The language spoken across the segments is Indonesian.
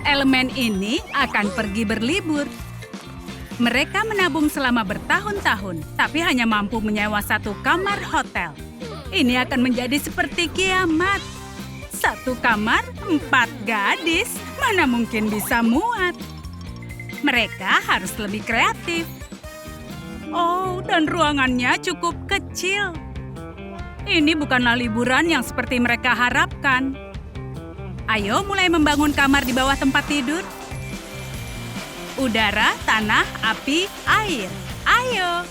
4 elemen ini akan pergi berlibur. Mereka menabung selama bertahun-tahun, tapi hanya mampu menyewa 1 kamar hotel. Ini akan menjadi seperti kiamat. 1 kamar, 4 gadis, mana mungkin bisa muat. Mereka harus lebih kreatif. Oh, dan ruangannya cukup kecil. Ini bukanlah liburan yang seperti mereka harapkan. Ayo mulai membangun kamar di bawah tempat tidur. Udara, tanah, api, air. Ayo!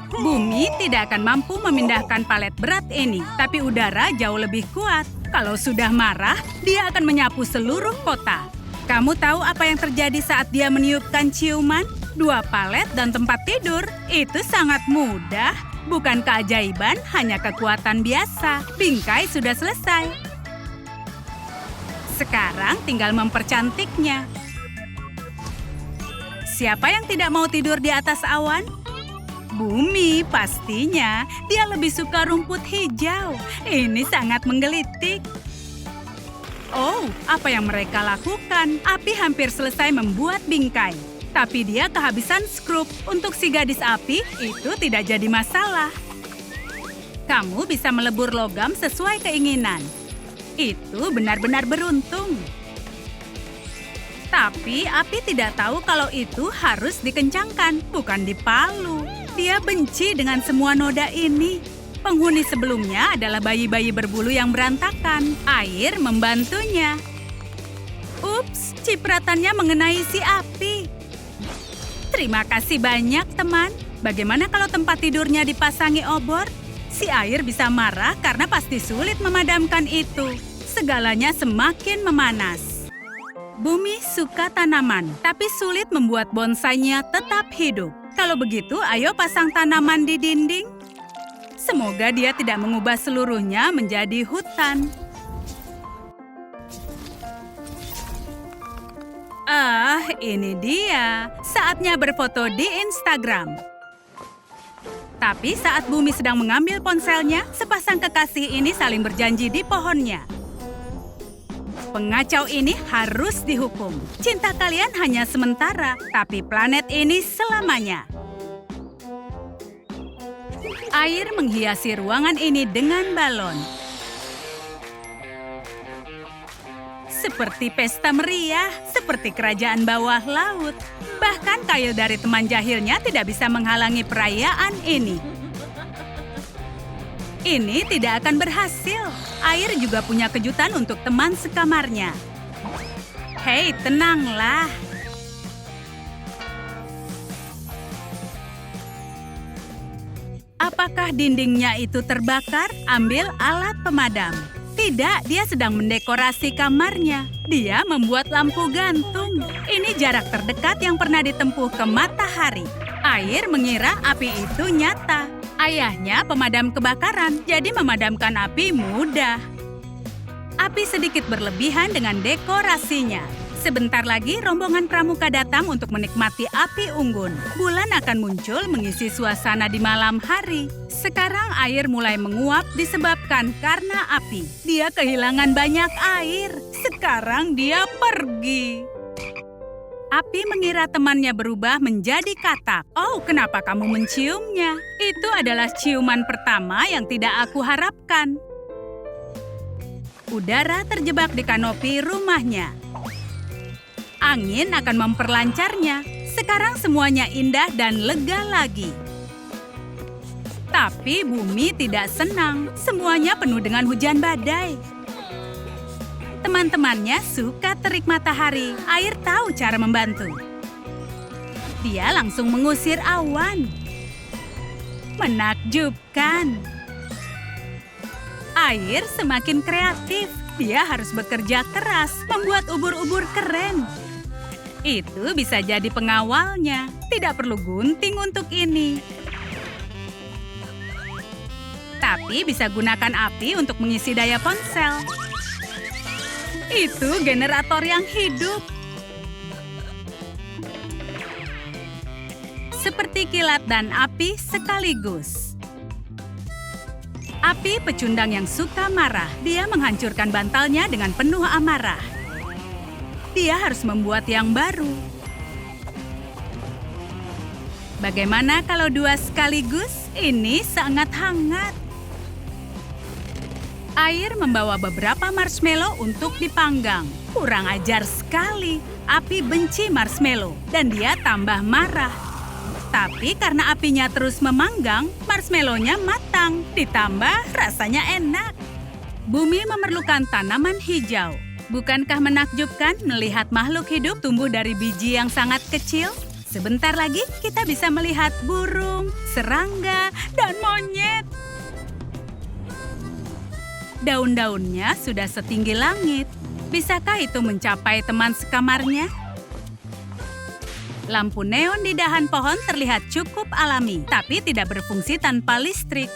Bumi tidak akan mampu memindahkan palet berat ini, tapi udara jauh lebih kuat. Kalau sudah marah, dia akan menyapu seluruh kota. Kamu tahu apa yang terjadi saat dia meniupkan ciuman? 2 palet dan tempat tidur. Itu sangat mudah. Bukan keajaiban, hanya kekuatan biasa. Bingkai sudah selesai. Sekarang tinggal mempercantiknya. Siapa yang tidak mau tidur di atas awan? Bumi, pastinya. Dia lebih suka rumput hijau. Ini sangat menggelitik. Oh, apa yang mereka lakukan? Api hampir selesai membuat bingkai. Tapi dia kehabisan skrup. Untuk si gadis api, itu tidak jadi masalah. Kamu bisa melebur logam sesuai keinginan. Itu benar-benar beruntung. Tapi api tidak tahu kalau itu harus dikencangkan, bukan dipalu. Dia benci dengan semua noda ini. Penghuni sebelumnya adalah bayi-bayi berbulu yang berantakan. Air membantunya. Ups, cipratannya mengenai si api. Terima kasih banyak, teman. Bagaimana kalau tempat tidurnya dipasangi obor? Si air bisa marah karena pasti sulit memadamkan itu. Segalanya semakin memanas. Bumi suka tanaman, tapi sulit membuat bonsainya tetap hidup. Kalau begitu, ayo pasang tanaman di dinding. Semoga dia tidak mengubah seluruhnya menjadi hutan. Ini dia. Saatnya berfoto di Instagram. Tapi saat Bumi sedang mengambil ponselnya, sepasang kekasih ini saling berjanji di pohonnya. Pengacau ini harus dihukum. Cinta kalian hanya sementara, tapi planet ini selamanya. Air menghiasi ruangan ini dengan balon. Seperti pesta meriah, seperti kerajaan bawah laut. Bahkan kail dari teman jahilnya tidak bisa menghalangi perayaan ini. Ini tidak akan berhasil. Air juga punya kejutan untuk teman sekamarnya. Hei, tenanglah. Apakah dindingnya itu terbakar? Ambil alat pemadam. Tidak, dia sedang mendekorasi kamarnya. Dia membuat lampu gantung. Ini jarak terdekat yang pernah ditempuh ke matahari. Air mengira api itu nyata. Ayahnya pemadam kebakaran, jadi memadamkan api mudah. Api sedikit berlebihan dengan dekorasinya. Sebentar lagi rombongan pramuka datang untuk menikmati api unggun. Bulan akan muncul mengisi suasana di malam hari. Sekarang air mulai menguap disebabkan karena api. Dia kehilangan banyak air. Sekarang dia pergi. Api mengira temannya berubah menjadi katak. Oh, kenapa kamu menciumnya? Itu adalah ciuman pertama yang tidak aku harapkan. Udara terjebak di kanopi rumahnya. Angin akan memperlancarnya. Sekarang semuanya indah dan lega lagi. Tapi bumi tidak senang. Semuanya penuh dengan hujan badai. Teman-temannya suka terik matahari. Air tahu cara membantu. Dia langsung mengusir awan. Menakjubkan. Air semakin kreatif. Dia harus bekerja keras, membuat ubur-ubur keren. Itu bisa jadi pengawalnya. Tidak perlu gunting untuk ini. Tapi bisa gunakan api untuk mengisi daya ponsel. Itu generator yang hidup. Seperti kilat dan api sekaligus. Api pecundang yang suka marah. Dia menghancurkan bantalnya dengan penuh amarah. Dia harus membuat yang baru. Bagaimana kalau 2 sekaligus? Ini sangat hangat. Air membawa beberapa marshmallow untuk dipanggang. Kurang ajar sekali. Api benci marshmallow dan dia tambah marah. Tapi karena apinya terus memanggang, marshmallow-nya matang. Ditambah rasanya enak. Bumi memerlukan tanaman hijau. Bukankah menakjubkan melihat makhluk hidup tumbuh dari biji yang sangat kecil? Sebentar lagi kita bisa melihat burung, serangga, dan monyet. Daun-daunnya sudah setinggi langit. Bisakah itu mencapai teman sekamarnya? Lampu neon di dahan pohon terlihat cukup alami, tapi tidak berfungsi tanpa listrik.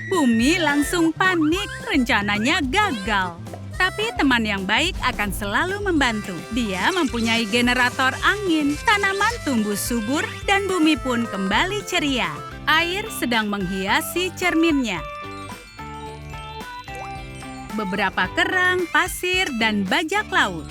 Bumi langsung panik, rencananya gagal. Tapi teman yang baik akan selalu membantu. Dia mempunyai generator angin, tanaman tumbuh subur, dan bumi pun kembali ceria. Air sedang menghiasi cerminnya. Beberapa kerang, pasir, dan bajak laut.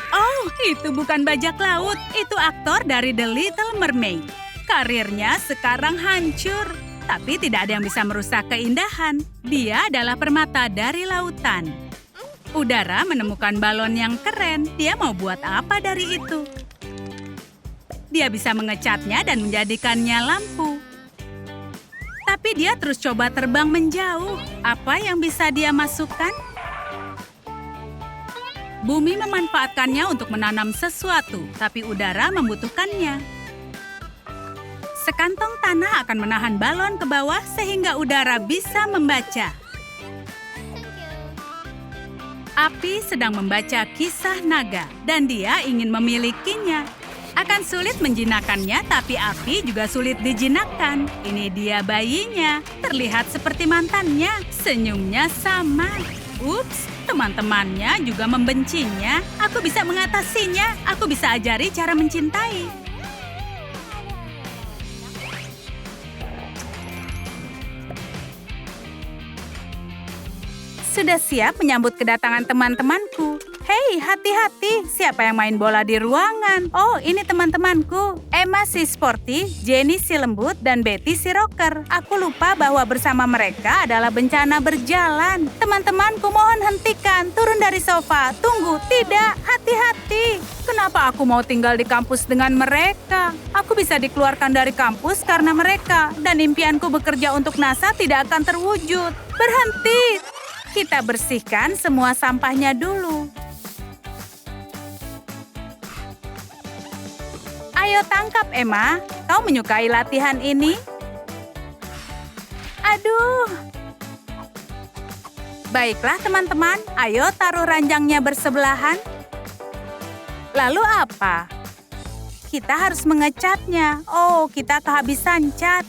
Oh, itu bukan bajak laut. Itu aktor dari The Little Mermaid. Karirnya sekarang hancur. Tapi tidak ada yang bisa merusak keindahan. Dia adalah permata dari lautan. Udara menemukan balon yang keren. Dia mau buat apa dari itu? Dia bisa mengecatnya dan menjadikannya lampu. Tapi dia terus coba terbang menjauh. Apa yang bisa dia masukkan? Bumi memanfaatkannya untuk menanam sesuatu, tapi udara membutuhkannya. Sekantong tanah akan menahan balon ke bawah sehingga udara bisa membaca. Api sedang membaca kisah naga, dan dia ingin memilikinya. Akan sulit menjinakkannya, tapi api juga sulit dijinakkan. Ini dia bayinya, terlihat seperti mantannya, senyumnya sama. Ups, teman-temannya juga membencinya. Aku bisa mengatasinya. Aku bisa ajari cara mencintai. Sudah siap menyambut kedatangan teman-temanku. Hei, hati-hati. Siapa yang main bola di ruangan? Oh, ini teman-temanku. Emma si sporty, Jenny si lembut, dan Betty si rocker. Aku lupa bahwa bersama mereka adalah bencana berjalan. Teman-temanku, mohon hentikan. Turun dari sofa. Tunggu, tidak. Hati-hati. Kenapa aku mau tinggal di kampus dengan mereka? Aku bisa dikeluarkan dari kampus karena mereka. Dan impianku bekerja untuk NASA tidak akan terwujud. Berhenti. Kita bersihkan semua sampahnya dulu. Ayo tangkap, Emma. Kau menyukai latihan ini? Aduh. Baiklah, teman-teman. Ayo taruh ranjangnya bersebelahan. Lalu apa? Kita harus mengecatnya. Oh, kita kehabisan cat.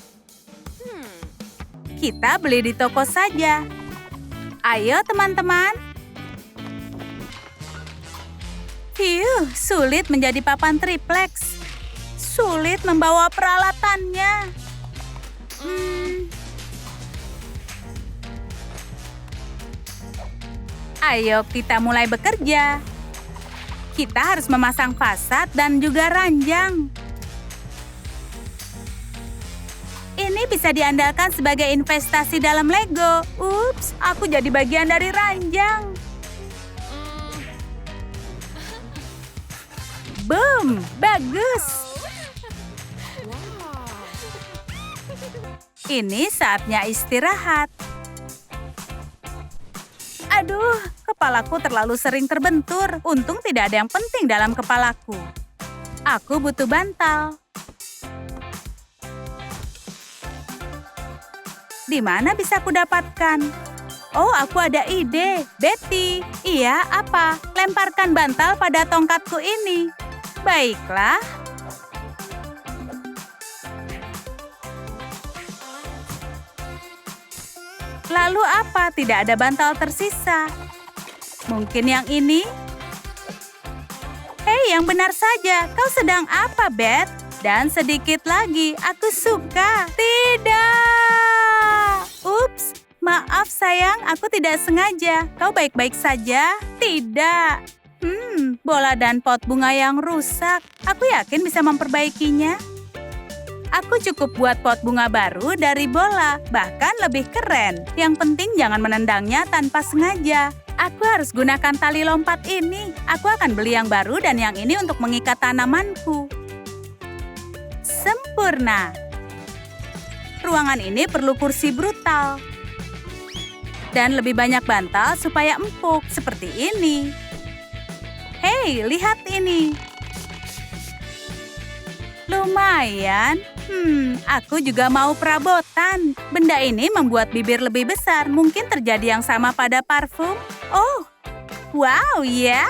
Kita beli di toko saja. Ayo, teman-teman. Sulit menjadi papan triplex. Sulit membawa peralatannya. Ayo kita mulai bekerja. Kita harus memasang fasad dan juga ranjang. Ini bisa diandalkan sebagai investasi dalam Lego. Ups, aku jadi bagian dari ranjang. Boom, bagus. Ini saatnya istirahat. Aduh, kepalaku terlalu sering terbentur. Untung tidak ada yang penting dalam kepalaku. Aku butuh bantal. Di mana bisa aku dapatkan? Oh, aku ada ide. Betty, iya apa? Lemparkan bantal pada tongkatku ini. Baiklah. Lalu apa? Tidak ada bantal tersisa. Mungkin yang ini? Hei, yang benar saja. Kau sedang apa, Beth? Dan sedikit lagi, aku suka. Tidak! Ups, maaf sayang, aku tidak sengaja. Kau baik-baik saja? Tidak. Bola dan pot bunga yang rusak. Aku yakin bisa memperbaikinya. Aku cukup buat pot bunga baru dari bola, bahkan lebih keren. Yang penting jangan menendangnya tanpa sengaja. Aku harus gunakan tali lompat ini. Aku akan beli yang baru dan yang ini untuk mengikat tanamanku. Sempurna. Ruangan ini perlu kursi brutal. Dan lebih banyak bantal supaya empuk, seperti ini. Hei, lihat ini. Lumayan. Aku juga mau perabotan. Benda ini membuat bibir lebih besar. Mungkin terjadi yang sama pada parfum. Oh, wow, ya.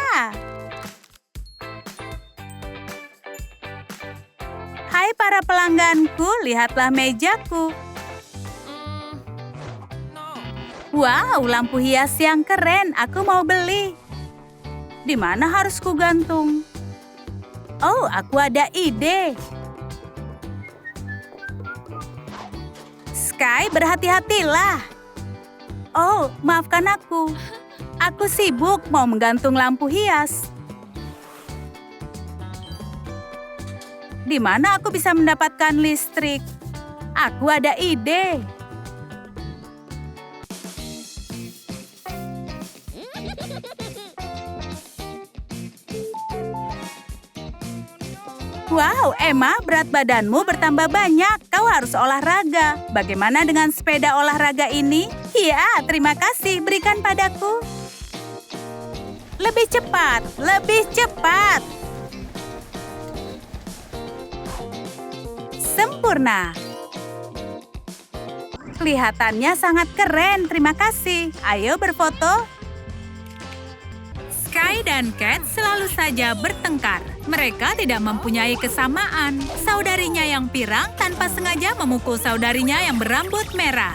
Hai para pelangganku, lihatlah mejaku. Wow, lampu hias yang keren. Aku mau beli. Di mana harus kugantung? Oh, aku ada ide. Sky, berhati-hatilah. Oh, maafkan aku. Aku sibuk mau menggantung lampu hias. Di mana aku bisa mendapatkan listrik? Aku ada ide. Wow, Emma, berat badanmu bertambah banyak. Kau harus olahraga. Bagaimana dengan sepeda olahraga ini? Ya, terima kasih. Berikan padaku. Lebih cepat, lebih cepat. Sempurna. Kelihatannya sangat keren. Terima kasih. Ayo berfoto. Sky dan Cat selalu saja bertengkar. Mereka tidak mempunyai kesamaan. Saudarinya yang pirang tanpa sengaja memukul saudarinya yang berambut merah.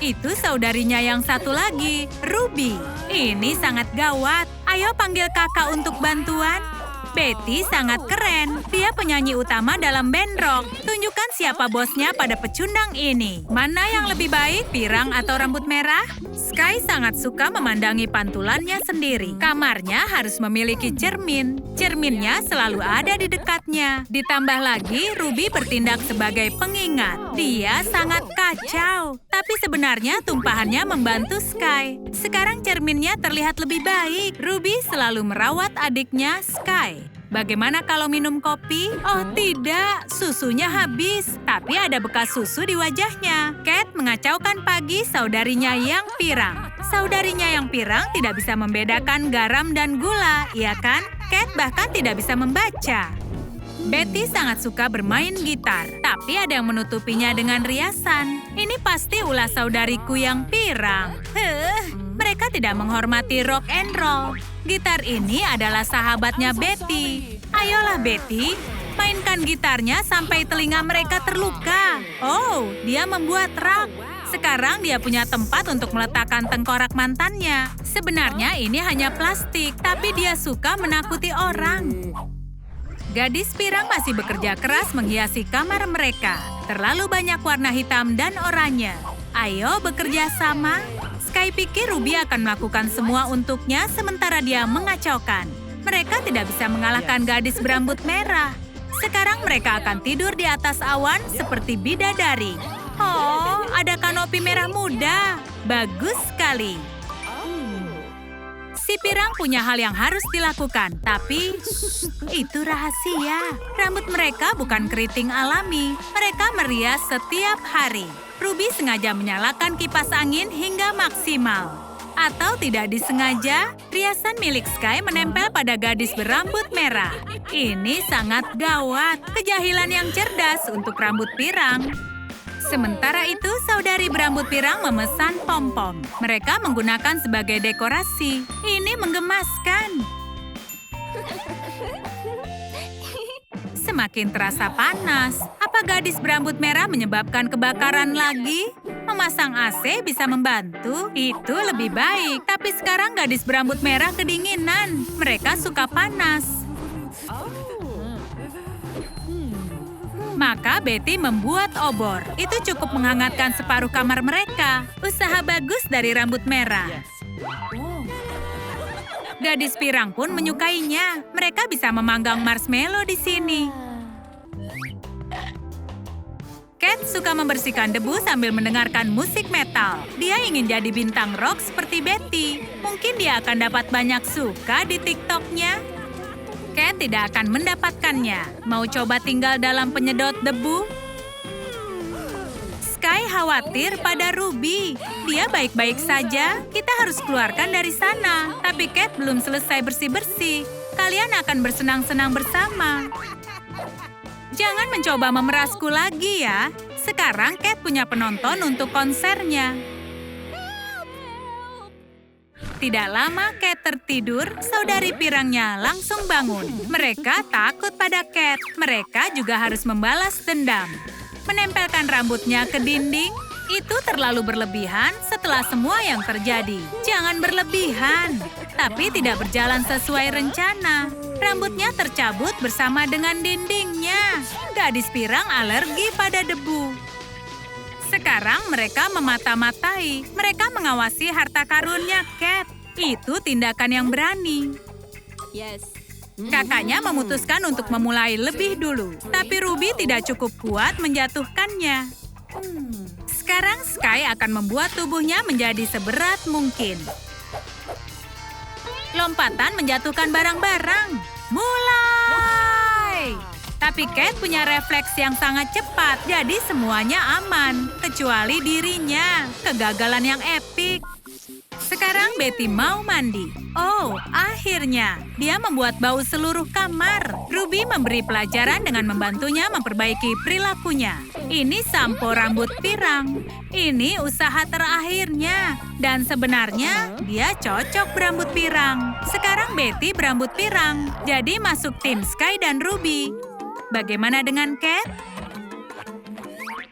Itu saudarinya yang satu lagi, Ruby. Ini sangat gawat. Ayo panggil kakak untuk bantuan. Betty sangat keren. Dia penyanyi utama dalam band rock. Tunjukkan siapa bosnya pada pecundang ini. Mana yang lebih baik, pirang atau rambut merah? Sky sangat suka memandangi pantulannya sendiri. Kamarnya harus memiliki cermin. Cerminnya selalu ada di dekatnya. Ditambah lagi, Ruby bertindak sebagai pengingat. Dia sangat kacau. Tapi sebenarnya tumpahannya membantu Sky. Sekarang cerminnya terlihat lebih baik. Ruby selalu merawat adiknya, Sky. Bagaimana kalau minum kopi? Oh tidak, susunya habis. Tapi ada bekas susu di wajahnya. Cat mengacaukan pagi saudarinya yang pirang. Saudarinya yang pirang tidak bisa membedakan garam dan gula, iya kan? Cat bahkan tidak bisa membaca. Betty sangat suka bermain gitar, tapi ada yang menutupinya dengan riasan. Ini pasti ulah saudariku yang pirang. Mereka tidak menghormati rock and roll. Gitar ini adalah sahabatnya Betty. Ayolah Betty, mainkan gitarnya sampai telinga mereka terluka. Oh, dia membuat rak. Sekarang dia punya tempat untuk meletakkan tengkorak mantannya. Sebenarnya ini hanya plastik, tapi dia suka menakuti orang. Gadis pirang masih bekerja keras menghiasi kamar mereka. Terlalu banyak warna hitam dan oranye. Ayo bekerja sama. Sky pikir Ruby akan melakukan semua untuknya sementara dia mengacaukan. Mereka tidak bisa mengalahkan gadis berambut merah. Sekarang mereka akan tidur di atas awan seperti bidadari. Oh, ada kanopi merah muda. Bagus sekali. Si pirang punya hal yang harus dilakukan, tapi itu rahasia. Rambut mereka bukan keriting alami. Mereka merias setiap hari. Ruby sengaja menyalakan kipas angin hingga maksimal. Atau tidak disengaja, riasan milik Sky menempel pada gadis berambut merah. Ini sangat gawat, kejahilan yang cerdas untuk rambut pirang. Sementara itu, saudari berambut pirang memesan pom-pom. Mereka menggunakan sebagai dekorasi. Ini menggemaskan. Semakin terasa panas. Apa gadis berambut merah menyebabkan kebakaran lagi? Memasang AC bisa membantu. Itu lebih baik. Tapi sekarang gadis berambut merah kedinginan. Mereka suka panas. Maka Betty membuat obor. Itu cukup menghangatkan separuh kamar mereka. Usaha bagus dari rambut merah. Gadis pirang pun menyukainya. Mereka bisa memanggang marshmallow di sini. Cat suka membersihkan debu sambil mendengarkan musik metal. Dia ingin jadi bintang rock seperti Betty. Mungkin dia akan dapat banyak suka di TikTok-nya. Cat tidak akan mendapatkannya. Mau coba tinggal dalam penyedot debu? Sky khawatir pada Ruby. Dia baik-baik saja. Kita harus keluarkan dari sana. Tapi Cat belum selesai bersih-bersih. Kalian akan bersenang-senang bersama. Jangan mencoba memerasku lagi ya. Sekarang Cat punya penonton untuk konsernya. Tidak lama Cat tertidur, saudari pirangnya langsung bangun. Mereka takut pada Cat. Mereka juga harus membalas dendam. Menempelkan rambutnya ke dinding, itu terlalu berlebihan setelah semua yang terjadi. Jangan berlebihan, tapi tidak berjalan sesuai rencana. Rambutnya tercabut bersama dengan dindingnya. Gadis pirang alergi pada debu. Sekarang mereka memata-matai. Mereka mengawasi harta karunnya Cat. Itu tindakan yang berani. Kakaknya memutuskan untuk memulai lebih dulu. Tapi Ruby tidak cukup kuat menjatuhkannya. Sekarang Sky akan membuat tubuhnya menjadi seberat mungkin. Lompatan menjatuhkan barang-barang. Mulai! Tapi Cat punya refleks yang sangat cepat, jadi semuanya aman. Kecuali dirinya, kegagalan yang epik. Sekarang Betty mau mandi. Oh, akhirnya. Dia membuat bau seluruh kamar. Ruby memberi pelajaran dengan membantunya memperbaiki perilakunya. Ini sampo rambut pirang. Ini usaha terakhirnya. Dan sebenarnya, dia cocok berambut pirang. Sekarang Betty berambut pirang. Jadi masuk tim Sky dan Ruby. Bagaimana dengan Cat?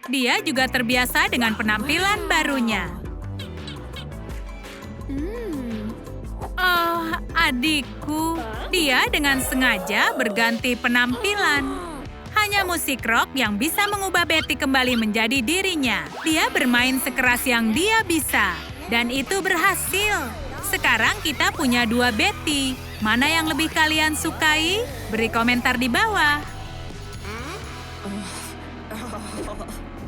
Dia juga terbiasa dengan penampilan barunya. Oh, adikku. Dia dengan sengaja berganti penampilan. Hanya musik rock yang bisa mengubah Betty kembali menjadi dirinya. Dia bermain sekeras yang dia bisa. Dan itu berhasil. Sekarang kita punya 2 Betty. Mana yang lebih kalian sukai? Beri komentar di bawah.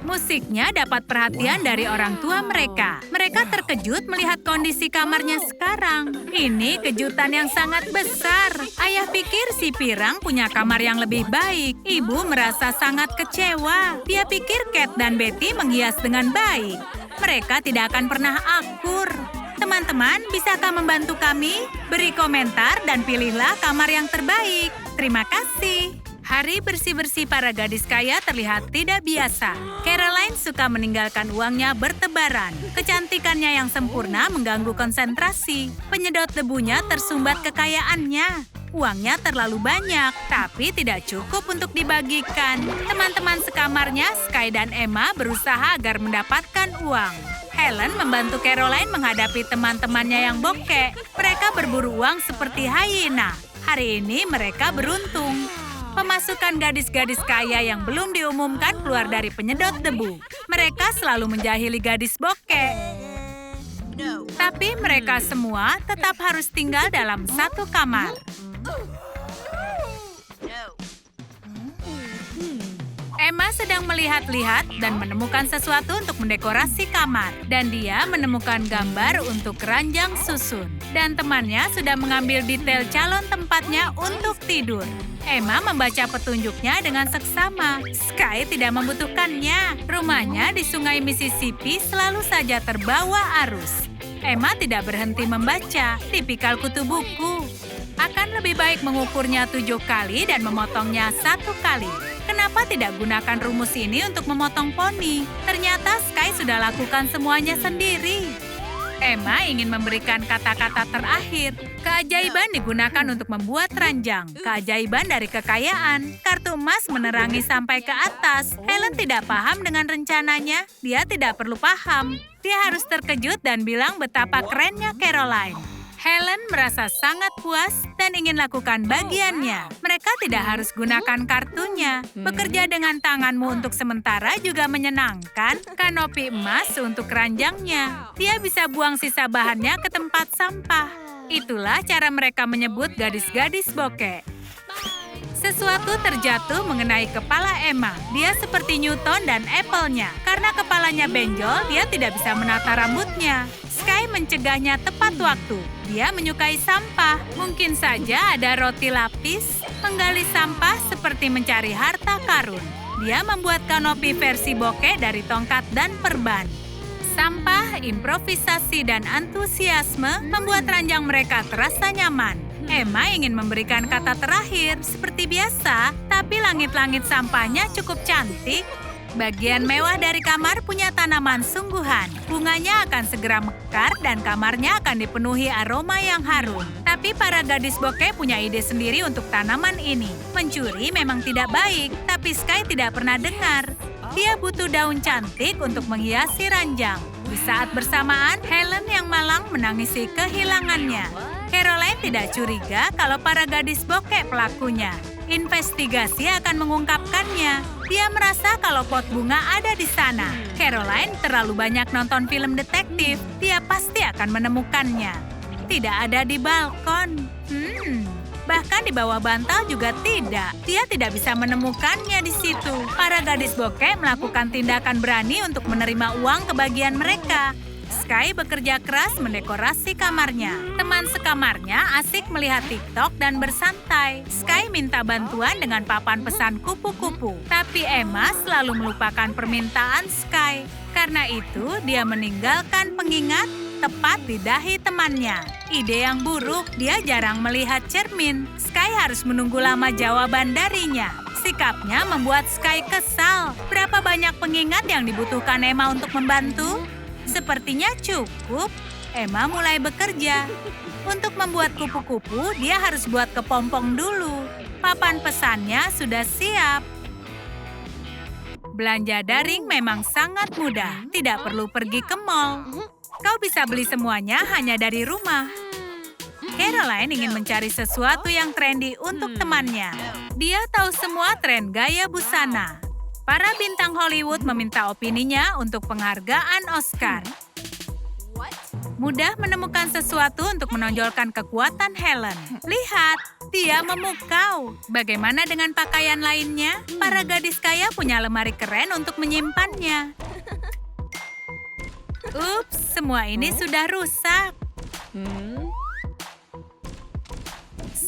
Musiknya dapat perhatian dari orang tua mereka. Mereka terkejut melihat kondisi kamarnya sekarang. Ini kejutan yang sangat besar. Ayah pikir si pirang punya kamar yang lebih baik. Ibu merasa sangat kecewa. Dia pikir Cat dan Betty menghias dengan baik. Mereka tidak akan pernah akur. Teman-teman, bisakah membantu kami? Beri komentar dan pilihlah kamar yang terbaik. Terima kasih. Hari bersih-bersih para gadis kaya terlihat tidak biasa. Caroline suka meninggalkan uangnya bertebaran. Kecantikannya yang sempurna mengganggu konsentrasi. Penyedot debunya tersumbat kekayaannya. Uangnya terlalu banyak, tapi tidak cukup untuk dibagikan. Teman-teman sekamarnya, Sky dan Emma, berusaha agar mendapatkan uang. Helen membantu Caroline menghadapi teman-temannya yang bokeh. Mereka berburu uang seperti hyena. Hari ini mereka beruntung. Pemasukan gadis-gadis kaya yang belum diumumkan keluar dari penyedot debu. Mereka selalu menjahili gadis bokeh. Tapi mereka semua tetap harus tinggal dalam satu kamar. Emma sedang melihat-lihat dan menemukan sesuatu untuk mendekorasi kamar. Dan dia menemukan gambar untuk keranjang susun. Dan temannya sudah mengambil detail calon tempatnya untuk tidur. Emma membaca petunjuknya dengan seksama. Sky tidak membutuhkannya. Rumahnya di sungai Mississippi selalu saja terbawa arus. Emma tidak berhenti membaca, tipikal kutu buku. Akan lebih baik mengukurnya 7 kali dan memotongnya 1 kali. Kenapa tidak gunakan rumus ini untuk memotong poni? Ternyata Sky sudah lakukan semuanya sendiri. Emma ingin memberikan kata-kata terakhir. Keajaiban digunakan untuk membuat ranjang. Keajaiban dari kekayaan. Kartu emas menerangi sampai ke atas. Helen tidak paham dengan rencananya. Dia tidak perlu paham. Dia harus terkejut dan bilang betapa kerennya Caroline. Helen merasa sangat puas dan ingin lakukan bagiannya. Mereka tidak harus gunakan kartunya. Bekerja dengan tanganmu untuk sementara juga menyenangkan. Kanopi emas untuk keranjangnya. Dia bisa buang sisa bahannya ke tempat sampah. Itulah cara mereka menyebut gadis-gadis bokeh. Sesuatu terjatuh mengenai kepala Emma. Dia seperti Newton dan Apple-nya. Karena kepalanya benjol, dia tidak bisa menata rambutnya. Sky mencegahnya tepat waktu. Dia menyukai sampah. Mungkin saja ada roti lapis. Menggali sampah seperti mencari harta karun. Dia membuat kanopi versi bokeh dari tongkat dan perban. Sampah, improvisasi, dan antusiasme membuat ranjang mereka terasa nyaman. Emma ingin memberikan kata terakhir seperti biasa, tapi langit-langit sampahnya cukup cantik. Bagian mewah dari kamar punya tanaman sungguhan. Bunganya akan segera mekar dan kamarnya akan dipenuhi aroma yang harum. Tapi para gadis bokeh punya ide sendiri untuk tanaman ini. Mencuri memang tidak baik, tapi Sky tidak pernah dengar. Dia butuh daun cantik untuk menghiasi ranjang. Di saat bersamaan, Helen yang malang menangisi kehilangannya. Caroline tidak curiga kalau para gadis bokeh pelakunya. Investigasi akan mengungkapkannya. Dia merasa kalau pot bunga ada di sana. Caroline terlalu banyak nonton film detektif. Dia pasti akan menemukannya. Tidak ada di balkon. Bahkan di bawah bantal juga tidak. Dia tidak bisa menemukannya di situ. Para gadis bokeh melakukan tindakan berani untuk menerima uang kebagian mereka. Sky bekerja keras mendekorasi kamarnya. Teman sekamarnya asik melihat TikTok dan bersantai. Sky minta bantuan dengan papan pesan kupu-kupu. Tapi Emma selalu melupakan permintaan Sky. Karena itu, dia meninggalkan pengingat tepat di dahi temannya. Ide yang buruk, dia jarang melihat cermin. Sky harus menunggu lama jawaban darinya. Sikapnya membuat Sky kesal. Berapa banyak pengingat yang dibutuhkan Emma untuk membantu? Sepertinya cukup. Emma mulai bekerja. Untuk membuat kupu-kupu, dia harus buat kepompong dulu. Papan pesannya sudah siap. Belanja daring memang sangat mudah. Tidak perlu pergi ke mall. Kau bisa beli semuanya hanya dari rumah. Caroline ingin mencari sesuatu yang trendy untuk temannya. Dia tahu semua tren gaya busana. Para bintang Hollywood meminta opininya untuk penghargaan Oscar. Mudah menemukan sesuatu untuk menonjolkan kekuatan Helen. Lihat, dia memukau. Bagaimana dengan pakaian lainnya? Para gadis kaya punya lemari keren untuk menyimpannya. Ups, semua ini sudah rusak.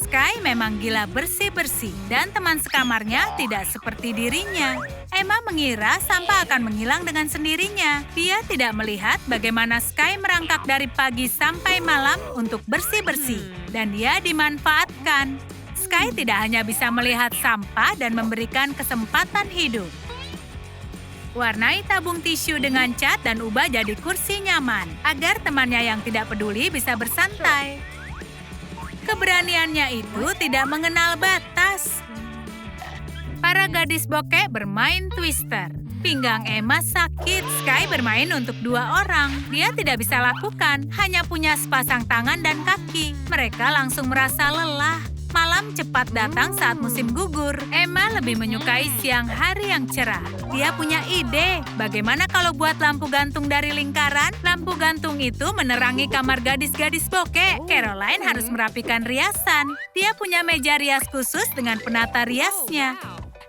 Sky memang gila bersih-bersih dan teman sekamarnya tidak seperti dirinya. Emma mengira sampah akan menghilang dengan sendirinya. Dia tidak melihat bagaimana Sky merangkak dari pagi sampai malam untuk bersih-bersih. Dan dia dimanfaatkan. Sky tidak hanya bisa melihat sampah dan memberikan kesempatan hidup. Warnai tabung tisu dengan cat dan ubah jadi kursi nyaman agar temannya yang tidak peduli bisa bersantai. Keberaniannya itu tidak mengenal batas. Para gadis bokeh bermain twister. Pinggang Emma sakit. Sky bermain untuk 2 orang. Dia tidak bisa lakukan, hanya punya sepasang tangan dan kaki. Mereka langsung merasa lelah. Malam cepat datang saat musim gugur. Emma lebih menyukai siang hari yang cerah. Dia punya ide. Bagaimana kalau buat lampu gantung dari lingkaran? Lampu gantung itu menerangi kamar gadis-gadis bokeh. Caroline harus merapikan riasan. Dia punya meja rias khusus dengan penata riasnya.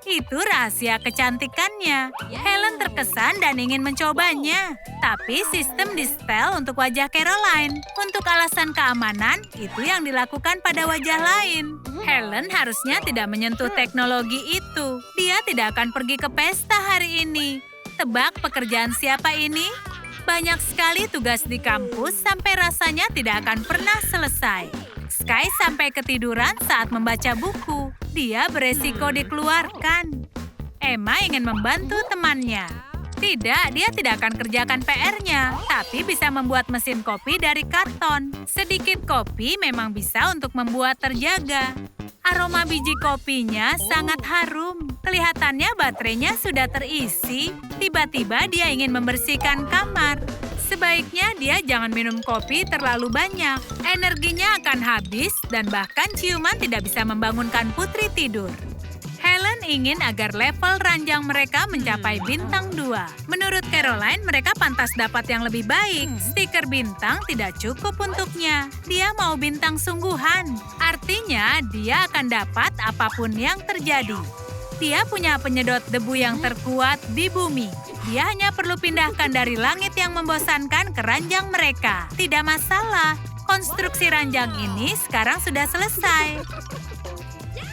Itu rahasia kecantikannya. Helen terkesan dan ingin mencobanya. Tapi sistem di-setel untuk wajah Caroline. Untuk alasan keamanan, itu yang dilakukan pada wajah lain. Helen harusnya tidak menyentuh teknologi itu. Dia tidak akan pergi ke pesta hari ini. Tebak pekerjaan siapa ini? Banyak sekali tugas di kampus sampai rasanya tidak akan pernah selesai. Sky sampai ketiduran saat membaca buku. Dia beresiko dikeluarkan. Emma ingin membantu temannya. Tidak, dia tidak akan kerjakan PR-nya, tapi bisa membuat mesin kopi dari karton. Sedikit kopi memang bisa untuk membuat terjaga. Aroma biji kopinya sangat harum. Kelihatannya baterainya sudah terisi. Tiba-tiba dia ingin membersihkan kamar. Sebaiknya dia jangan minum kopi terlalu banyak. Energinya akan habis dan bahkan ciuman tidak bisa membangunkan putri tidur. Helen ingin agar level ranjang mereka mencapai bintang 2. Menurut Caroline, mereka pantas dapat yang lebih baik. Stiker bintang tidak cukup untuknya. Dia mau bintang sungguhan. Artinya, dia akan dapat apapun yang terjadi. Dia punya penyedot debu yang terkuat di bumi. Dia hanya perlu pindahkan dari langit yang membosankan ke ranjang mereka. Tidak masalah, konstruksi ranjang ini sekarang sudah selesai.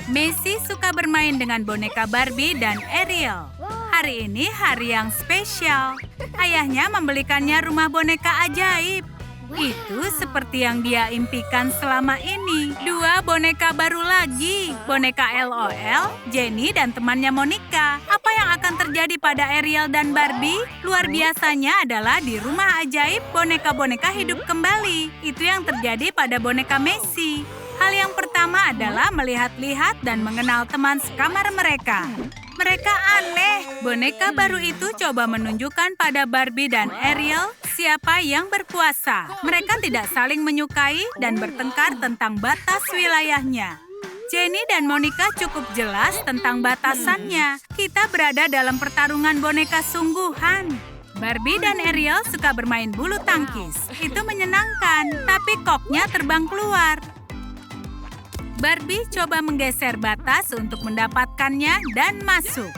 Messi suka bermain dengan boneka Barbie dan Ariel. Hari ini hari yang spesial. Ayahnya membelikannya rumah boneka ajaib. Itu seperti yang dia impikan selama ini. 2 boneka baru lagi. Boneka LOL, Jenny, dan temannya Monica. Apa yang akan terjadi pada Ariel dan Barbie? Luar biasanya adalah di rumah ajaib boneka-boneka hidup kembali. Itu yang terjadi pada boneka Messi. Hal yang pertama adalah melihat-lihat dan mengenal teman sekamar mereka. Mereka aneh. Boneka baru itu coba menunjukkan pada Barbie dan Ariel siapa yang berkuasa. Mereka tidak saling menyukai dan bertengkar tentang batas wilayahnya. Jenny dan Monica cukup jelas tentang batasannya. Kita berada dalam pertarungan boneka sungguhan. Barbie dan Ariel suka bermain bulu tangkis. Itu menyenangkan, tapi koknya terbang keluar. Barbie coba menggeser batas untuk mendapatkannya dan masuk.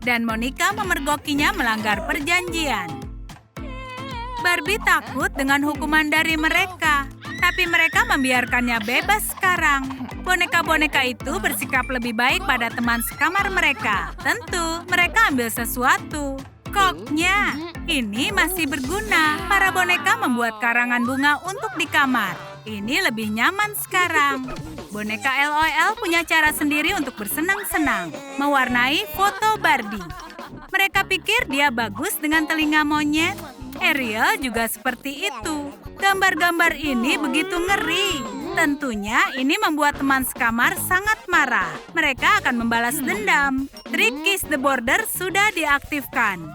Dan Monica memergokinya melanggar perjanjian. Barbie takut dengan hukuman dari mereka, tapi mereka membiarkannya bebas sekarang. Boneka-boneka itu bersikap lebih baik pada teman sekamar mereka. Tentu, mereka ambil sesuatu. Koknya, ini masih berguna. Para boneka membuat karangan bunga untuk di kamar. Ini lebih nyaman sekarang. Boneka LOL punya cara sendiri untuk bersenang-senang, mewarnai foto Barbie. Mereka pikir dia bagus dengan telinga monyet. Ariel juga seperti itu. Gambar-gambar ini begitu ngeri. Tentunya ini membuat teman sekamar sangat marah. Mereka akan membalas dendam. Trik Kiss the Border sudah diaktifkan.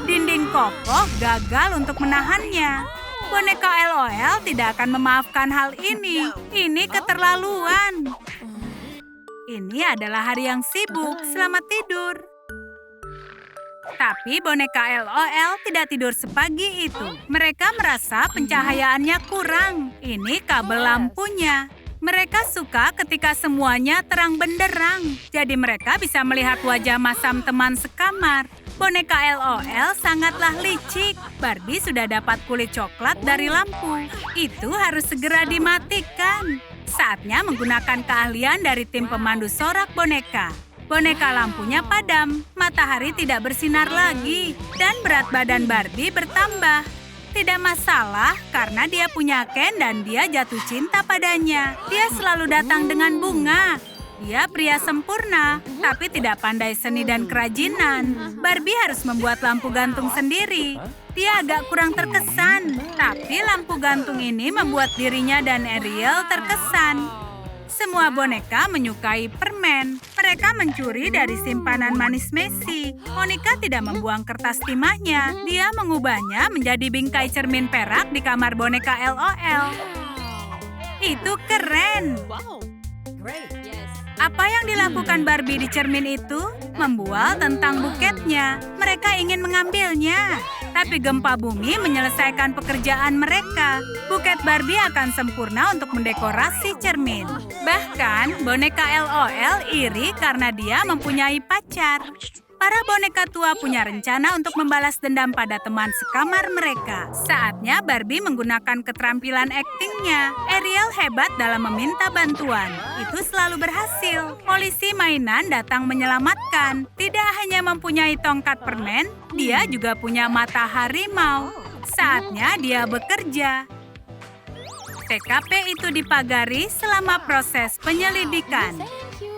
Dinding kokoh gagal untuk menahannya. Boneka LOL tidak akan memaafkan hal ini. Ini keterlaluan. Ini adalah hari yang sibuk. Selamat tidur. Tapi boneka LOL tidak tidur sepagi itu. Mereka merasa pencahayaannya kurang. Ini kabel lampunya. Mereka suka ketika semuanya terang benderang. Jadi mereka bisa melihat wajah masam teman sekamar. Boneka LOL sangatlah licik. Barbie sudah dapat kulit coklat dari lampu. Itu harus segera dimatikan. Saatnya menggunakan keahlian dari tim pemandu sorak boneka. Boneka lampunya padam, matahari tidak bersinar lagi, dan berat badan Barbie bertambah. Tidak masalah karena dia punya Ken dan dia jatuh cinta padanya. Dia selalu datang dengan bunga. Dia pria sempurna, tapi tidak pandai seni dan kerajinan. Barbie harus membuat lampu gantung sendiri. Dia agak kurang terkesan, tapi lampu gantung ini membuat dirinya dan Ariel terkesan. Semua boneka menyukai permen. Mereka mencuri dari simpanan manis Messi. Monica tidak membuang kertas timahnya. Dia mengubahnya menjadi bingkai cermin perak di kamar boneka LOL. Itu keren. Apa yang dilakukan Barbie di cermin itu? Membual tentang buketnya. Mereka ingin mengambilnya. Tapi gempa bumi menyelesaikan pekerjaan mereka. Buket Barbie akan sempurna untuk mendekorasi cermin. Bahkan, boneka LOL iri karena dia mempunyai pacar. Para boneka tua punya rencana untuk membalas dendam pada teman sekamar mereka. Saatnya Barbie menggunakan keterampilan aktingnya. Ariel hebat dalam meminta bantuan. Itu selalu berhasil. Polisi mainan datang menyelamatkan. Tidak hanya mempunyai tongkat permen, dia juga punya mata harimau. Saatnya dia bekerja. TKP itu dipagari selama proses penyelidikan.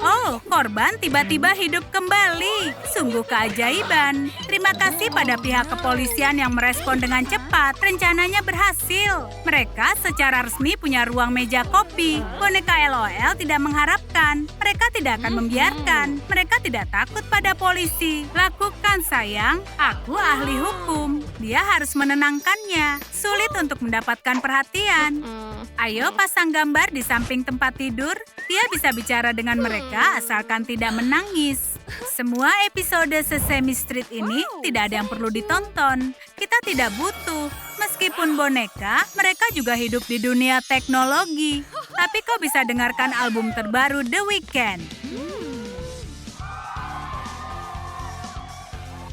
Oh, korban tiba-tiba hidup kembali. Sungguh keajaiban. Terima kasih pada pihak kepolisian yang merespon dengan cepat. Rencananya berhasil. Mereka secara resmi punya ruang meja kopi. Boneka LOL tidak mengharapkan. Mereka tidak akan membiarkan. Mereka tidak takut pada polisi. Lakukan, sayang. Aku ahli hukum. Dia harus menenangkannya. Sulit untuk mendapatkan perhatian. Ayo pasang gambar di samping tempat tidur. Dia bisa bicara dengan mereka asalkan tidak menangis. Semua episode Sesame Street ini tidak ada yang perlu ditonton. Kita tidak butuh. Meskipun boneka, mereka juga hidup di dunia teknologi. Tapi kau bisa dengarkan album terbaru The Weeknd.